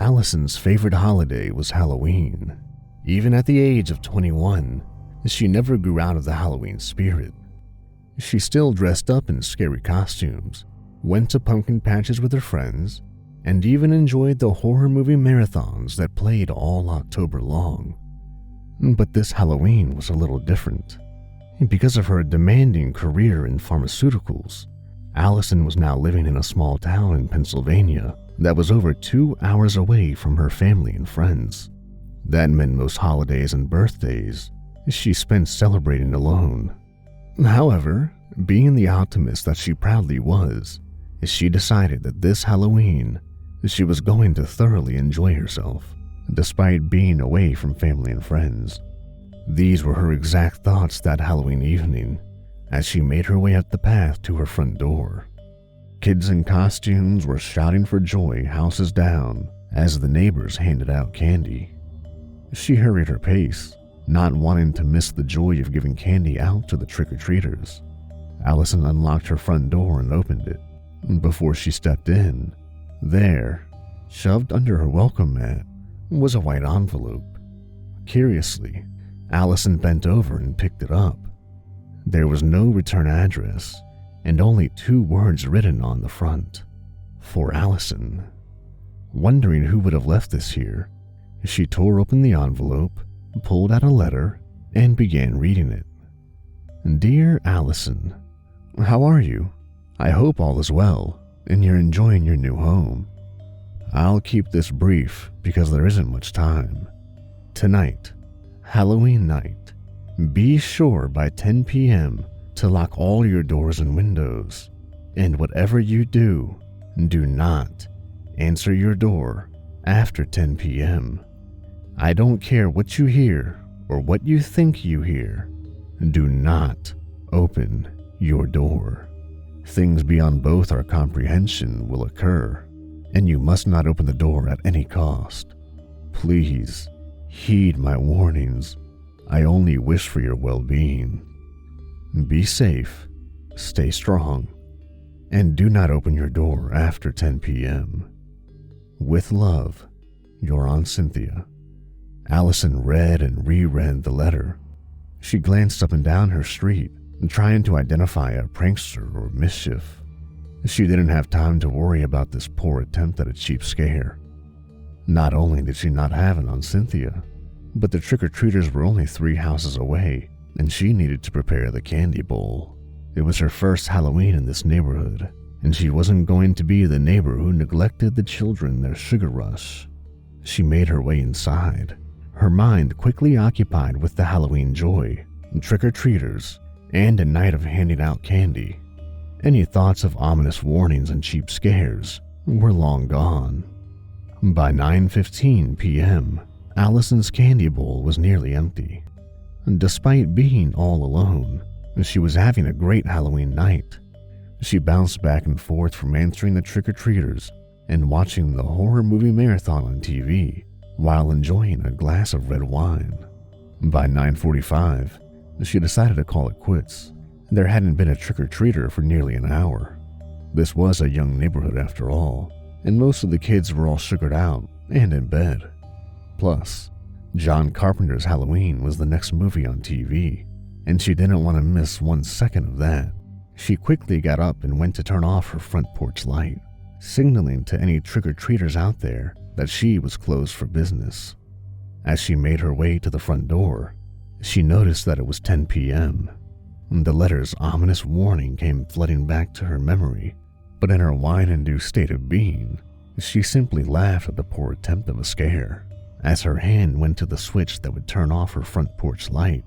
Allison's favorite holiday was Halloween. Even at the age of 21, she never grew out of the Halloween spirit. She still dressed up in scary costumes, went to pumpkin patches with her friends, and even enjoyed the horror movie marathons that played all October long. But this Halloween was a little different. Because of her demanding career in pharmaceuticals, Allison was now living in a small town in Pennsylvania that was over 2 hours away from her family and friends. That meant most holidays and birthdays she spent celebrating alone. However, being the optimist that she proudly was, she decided that this Halloween she was going to thoroughly enjoy herself, despite being away from family and friends. These were her exact thoughts that Halloween evening as she made her way up the path to her front door. Kids in costumes were shouting for joy houses down as the neighbors handed out candy. She hurried her pace, not wanting to miss the joy of giving candy out to the trick-or-treaters. Allison unlocked her front door and opened it. Before she stepped in, there, shoved under her welcome mat, was a white envelope. Curiously, Allison bent over and picked it up. There was no return address and only 2 words written on the front: for Allison. Wondering who would have left this here, she tore open the envelope, pulled out a letter, and began reading it. Dear Allison, how are you? I hope all is well and you're enjoying your new home. I'll keep this brief because there isn't much time. Tonight, Halloween night, be sure by 10 p.m. to lock all your doors and windows, and whatever you do, do not answer your door after 10 p.m. I don't care what you hear or what you think you hear. Do not open your door. Things beyond both our comprehension will occur, and you must not open the door at any cost. Please heed my warnings. I only wish for your well-being. Be safe, stay strong, and do not open your door after 10 p.m. With love, your Aunt Cynthia. Allison read and reread the letter. She glanced up and down her street, trying to identify a prankster or mischief. She didn't have time to worry about this poor attempt at a cheap scare. Not only did she not have an Aunt Cynthia, but the trick-or-treaters were only 3 houses away, and she needed to prepare the candy bowl. It was her first Halloween in this neighborhood, and she wasn't going to be the neighbor who neglected the children their sugar rush. She made her way inside, her mind quickly occupied with the Halloween joy, trick-or-treaters, and a night of handing out candy. Any thoughts of ominous warnings and cheap scares were long gone. By 9:15 p.m., Allison's candy bowl was nearly empty. Despite being all alone, she was having a great Halloween night. She bounced back and forth from answering the trick-or-treaters and watching the horror movie marathon on TV while enjoying a glass of red wine. By 9:45, she decided to call it quits. There hadn't been a trick-or-treater for nearly an hour. This was a young neighborhood after all, and most of the kids were all sugared out and in bed. Plus, John Carpenter's Halloween was the next movie on TV, and she didn't want to miss 1 second of that. She quickly got up and went to turn off her front porch light, signaling to any trick-or-treaters out there that she was closed for business. As she made her way to the front door, she noticed that it was 10 p.m. The letter's ominous warning came flooding back to her memory, but in her wine-induced state of being, she simply laughed at the poor attempt of a scare. As her hand went to the switch that would turn off her front porch light,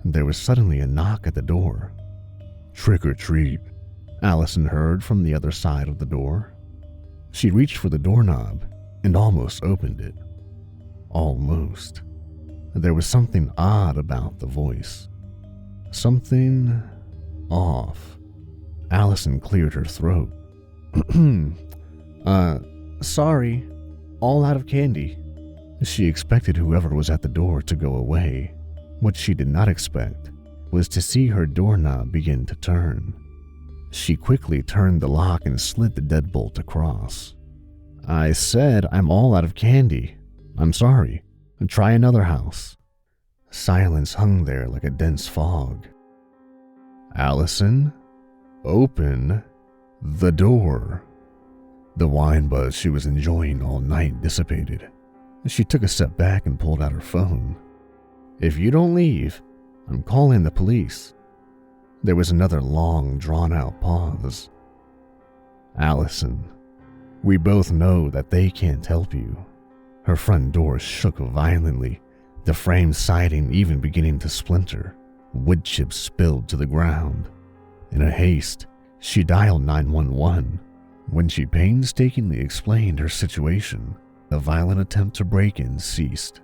there was suddenly a knock at the door. "Trick or treat," Allison heard from the other side of the door. She reached for the doorknob and almost opened it. Almost. There was something odd about the voice. Something off. Allison cleared her throat. Sorry, all out of candy." She expected whoever was at the door to go away. What she did not expect was to see her doorknob begin to turn. She quickly turned the lock and slid the deadbolt across. I said I'm all out of candy. I'm sorry. Try another house. Silence hung there like a dense fog. Allison, open the door. The wine buzz she was enjoying all night dissipated. She took a step back and pulled out her phone. If you don't leave, I'm calling the police. There was another long, drawn-out pause. Allison, we both know that they can't help you. Her front door shook violently, the frame siding even beginning to splinter. Wood chips spilled to the ground. In a haste, she dialed 911. When she painstakingly explained her situation, the violent attempt to break in ceased.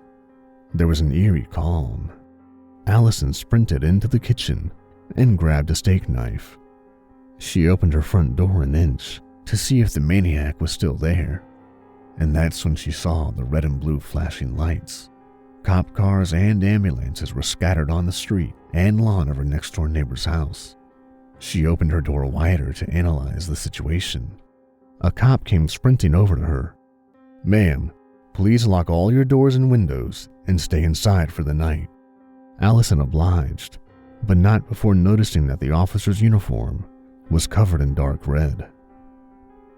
There was an eerie calm. Allison sprinted into the kitchen and grabbed a steak knife. She opened her front door an inch to see if the maniac was still there, and that's when she saw the red and blue flashing lights. Cop cars and ambulances were scattered on the street and lawn of her next-door neighbor's house. She opened her door wider to analyze the situation. A cop came sprinting over to her. "Ma'am, please lock all your doors and windows and stay inside for the night." Allison obliged, but not before noticing that the officer's uniform was covered in dark red.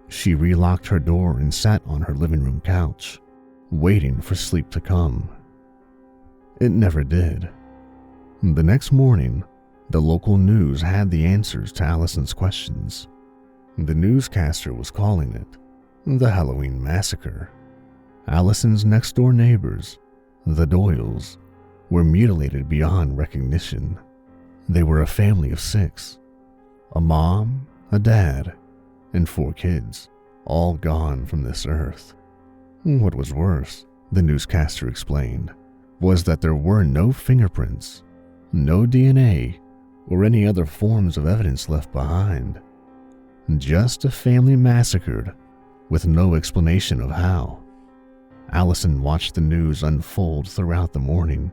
She relocked her door and sat on her living room couch, waiting for sleep to come. It never did. The next morning, the local news had the answers to Allison's questions. The newscaster was calling it the Halloween Massacre. Allison's next-door neighbors, the Doyles, were mutilated beyond recognition. They were a family of 6, a mom, a dad, and 4 kids, all gone from this earth. What was worse, the newscaster explained, was that there were no fingerprints, no DNA, or any other forms of evidence left behind. Just a family massacred with no explanation of how. Allison watched the news unfold throughout the morning,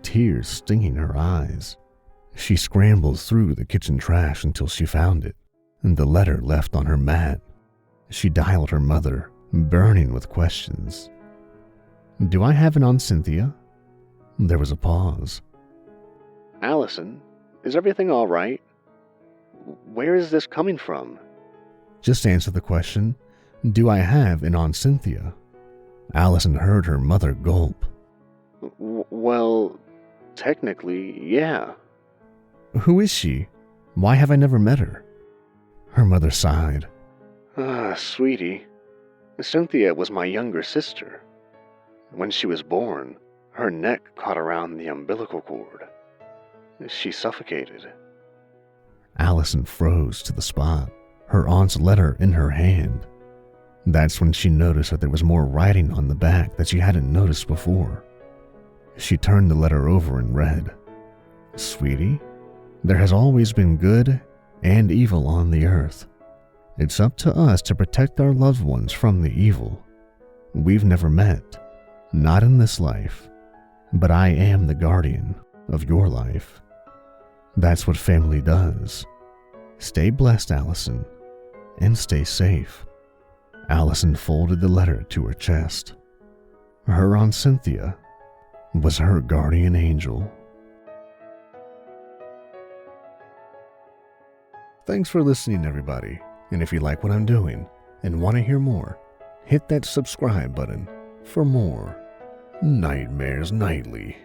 tears stinging her eyes. She scrambled through the kitchen trash until she found it, and the letter left on her mat. She dialed her mother, burning with questions. "Do I have an Aunt Cynthia?" There was a pause. "Allison, is everything all right? Where is this coming from?" "Just answer the question. Do I have an Aunt Cynthia?" Allison heard her mother gulp. Well, technically, yeah." "Who is she? Why have I never met her?" Her mother sighed. Sweetie, Cynthia was my younger sister. When she was born, her neck caught around the umbilical cord. She suffocated." Allison froze to the spot, her aunt's letter in her hand. That's when she noticed that there was more writing on the back that she hadn't noticed before. She turned the letter over and read, "Sweetie, there has always been good and evil on the earth. It's up to us to protect our loved ones from the evil. We've never met, not in this life, but I am the guardian of your life. That's what family does. Stay blessed, Allison, and stay safe." Allison folded the letter to her chest. Her Aunt Cynthia was her guardian angel. Thanks for listening, everybody. And if you like what I'm doing and want to hear more, hit that subscribe button for more Nightmares Nightly.